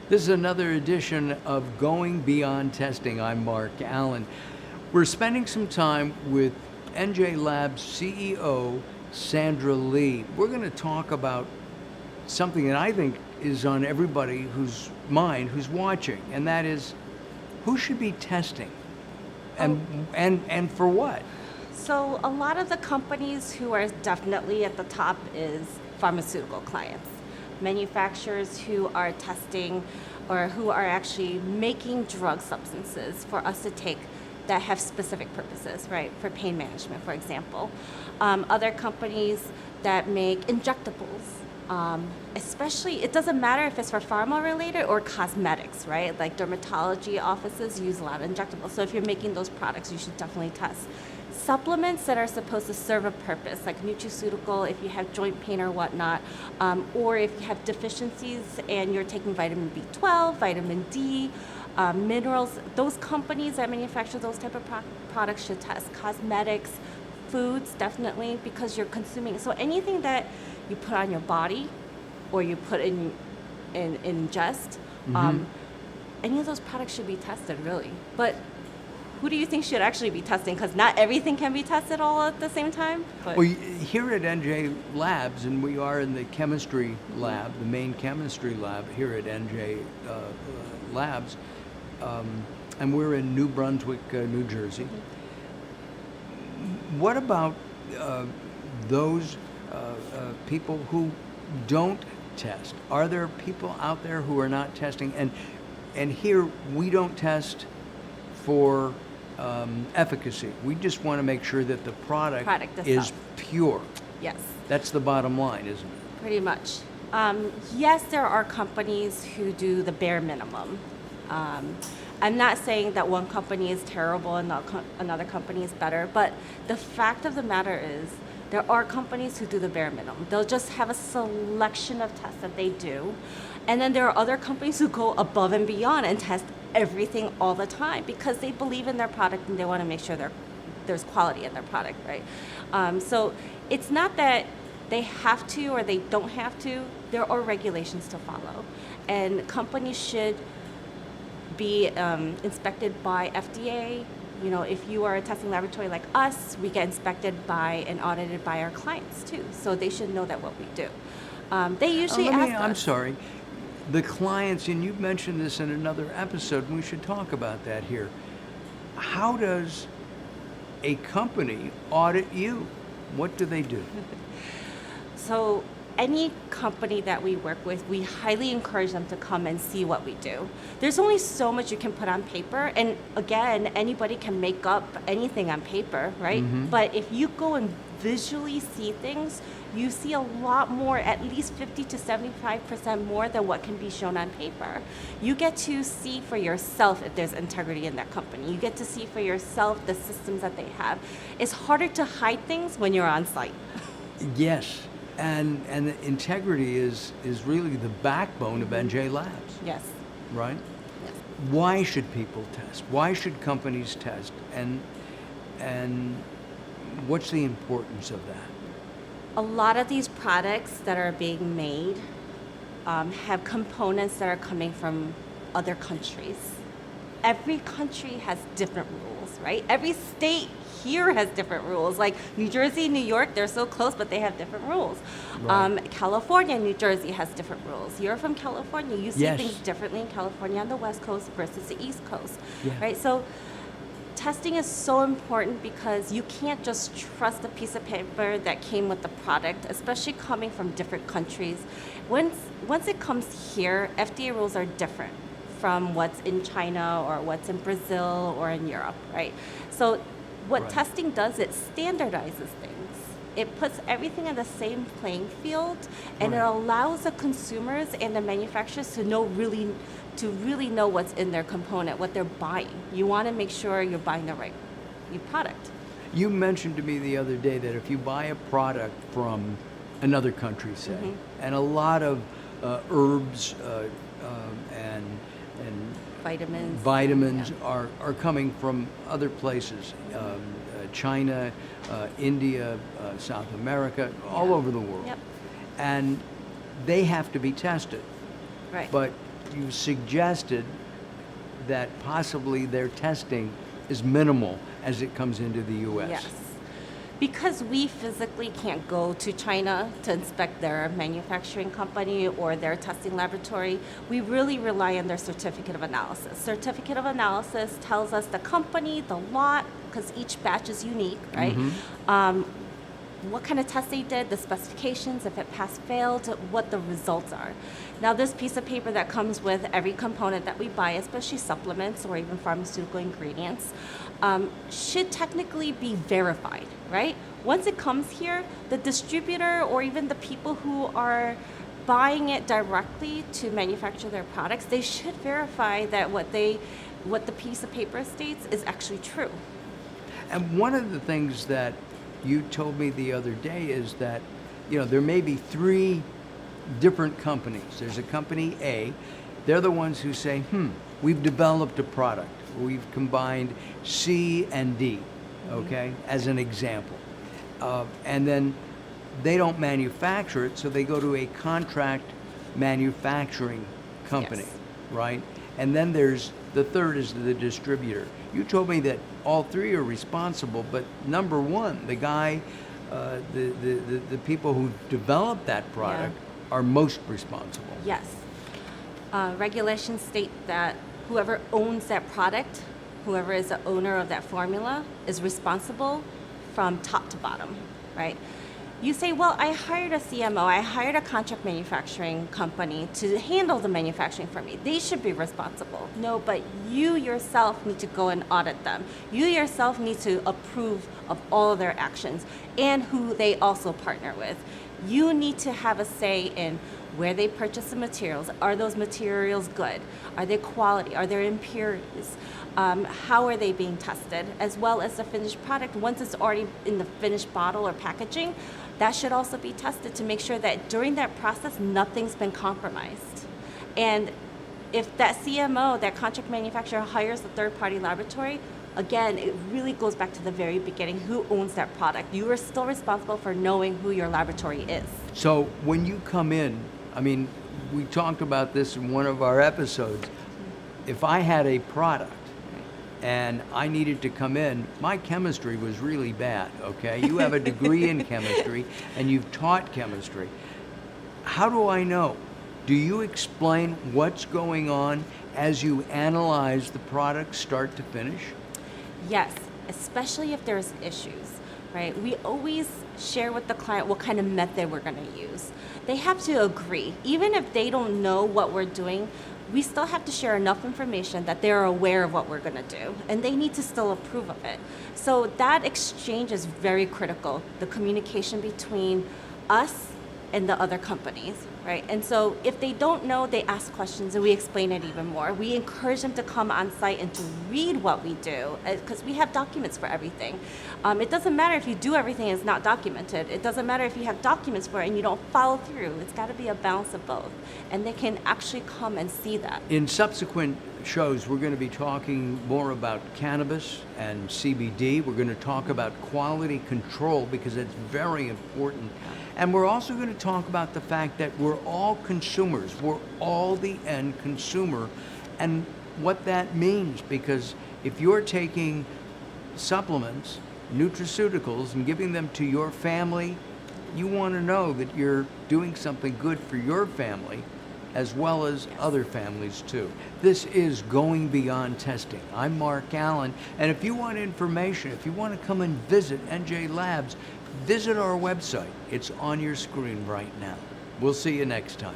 This is another edition of Going Beyond Testing. I'm Mark Allen. We're spending some time with NJ Labs CEO, Sandra Lee. We're going to talk about something that I think is on everybody whose mind who's watching, and that is who should be testing and for what? So a lot of the companies who are definitely at the top is pharmaceutical clients, manufacturers who are testing or who are actually making drug substances for us to take that have specific purposes, right? For pain management, for example. Other companies that make injectables, especially, it doesn't matter if it's for pharma related or cosmetics, right? Like dermatology offices use a lot of injectables. So if you're making those products, you should definitely test. Supplements that are supposed to serve a purpose, like nutraceutical, if you have joint pain or whatnot, or if you have deficiencies and you're taking vitamin B12, vitamin D, minerals, those companies that manufacture those type of products should test. Cosmetics, foods, definitely, because you're consuming. So anything that you put on your body or you put in ingest, any of those products should be tested, really. But who do you think should actually be testing? Because not everything can be tested all at the same time. But. Well, here at NJ Labs, and we are in the chemistry lab, the main chemistry lab here at NJ Labs, and we're in New Brunswick, New Jersey. What about those people who don't test? Are there people out there who are not testing? And here we don't test for efficacy. We just want to make sure that the product is pure. Yes. That's the bottom line, isn't it? Pretty much. Yes, there are companies who do the bare minimum. I'm not saying that one company is terrible and another company is better, but the fact of the matter is there are companies who do the bare minimum. They'll just have a selection of tests that they do. And then there are other companies who go above and beyond and test everything all the time because they believe in their product and they want to make sure there's quality in their product, right? So it's not that they have to or they don't have to. There are regulations to follow. And companies should be inspected by FDA. You know, if you are a testing laboratory like us, we get inspected by and audited by our clients too. So they should know that what we do. They usually ask us. I'm sorry. The clients, and you mentioned this in another episode, and we should talk about that here. How does a company audit you? What do they do? So any company that we work with, we highly encourage them to come and see what we do. There's only so much you can put on paper, and again, anybody can make up anything on paper, right? But if you go and visually see things, you see a lot more, at least 50 to 75% more than what can be shown on paper. You get to see for yourself if there's integrity in that company. You get to see for yourself the systems that they have. It's harder to hide things when you're on site. Yes. And the integrity is really the backbone of NJ Labs. Yes. Right? Yes. Why should people test? Why should companies test? And what's the importance of that? A lot of these products that are being made have components that are coming from other countries. Every country has different rules, right? Every state here has different rules. Like New Jersey, New York, they're so close, but they have different rules. Right. California, New Jersey has different rules. You're from California. You see things differently in California on the West Coast versus the East Coast, right? So testing is so important because you can't just trust a piece of paper that came with the product, especially coming from different countries. Once it comes here, FDA rules are different from what's in China or what's in Brazil or in Europe, right? So what testing does, it standardizes things. It puts everything in the same playing field, and it allows the consumers and the manufacturers to really know what's in their component, what they're buying. You want to make sure you're buying the right product. You mentioned to me the other day that if you buy a product from another country, say, and a lot of herbs and vitamins are coming from other places, China, India, South America, all over the world. And they have to be tested. Right. But you suggested that possibly their testing is minimal as it comes into the U.S. Yes. Because we physically can't go to China to inspect their manufacturing company or their testing laboratory, we really rely on their certificate of analysis. Certificate of analysis tells us the company, the lot, because each batch is unique, right? What kind of test they did, the specifications, if it passed, failed, what the results are. Now, this piece of paper that comes with every component that we buy, especially supplements or even pharmaceutical ingredients, should technically be verified, right? Once it comes here, the distributor or even the people who are buying it directly to manufacture their products, they should verify that what the piece of paper states is actually true. And one of the things that you told me the other day is that, there may be three different companies. There's a company A, they're the ones who say, we've developed a product. We've combined C and D, okay, as an example. And then they don't manufacture it, so they go to a contract manufacturing company, Yes. right? And then there's the third is the distributor. You told me that all three are responsible, but number one, the guy, the people who developed that product are most responsible. Yes. Regulations state that whoever owns that product, whoever is the owner of that formula, is responsible from top to bottom, right? You say, well, I hired a CMO, I hired a contract manufacturing company to handle the manufacturing for me. They should be responsible. No, but you yourself need to go and audit them. You yourself need to approve of all of their actions and who they also partner with. You need to have a say in where they purchase the materials. Are those materials good? Are they quality? Are there impurities? How are they being tested? As well as the finished product, once it's already in the finished bottle or packaging, that should also be tested to make sure that during that process, nothing's been compromised. And if that CMO, that contract manufacturer, hires a third-party laboratory, again, it really goes back to the very beginning. Who owns that product? You are still responsible for knowing who your laboratory is. So when you come in, we talked about this in one of our episodes. If I had a product and I needed to come in, my chemistry was really bad, okay? You have a degree in chemistry and you've taught chemistry. How do I know? Do you explain what's going on as you analyze the product start to finish? Yes, especially if there's issues, right? We always share with the client what kind of method we're going to use. They have to agree. Even if they don't know what we're doing, we still have to share enough information that they're aware of what we're going to do, and they need to still approve of it. So that exchange is very critical, the communication between us and the other companies, right? And so if they don't know, they ask questions and we explain it even more. We encourage them to come on site and to read what we do, because we have documents for everything. It doesn't matter if you do everything and it's not documented. It doesn't matter if you have documents for it and you don't follow through. It's got to be a balance of both. And they can actually come and see that. In subsequent shows, we're going to be talking more about cannabis and CBD. We're going to talk about quality control because it's very important. And we're also going to talk about the fact that we're all consumers. We're all the end consumer and what that means, because if you're taking supplements, nutraceuticals, and giving them to your family, you want to know that you're doing something good for your family as well as other families too. This is Going Beyond Testing. I'm Mark Allen, and if you want information, if you want to come and visit NJ Labs, visit our website. It's on your screen right now. We'll see you next time.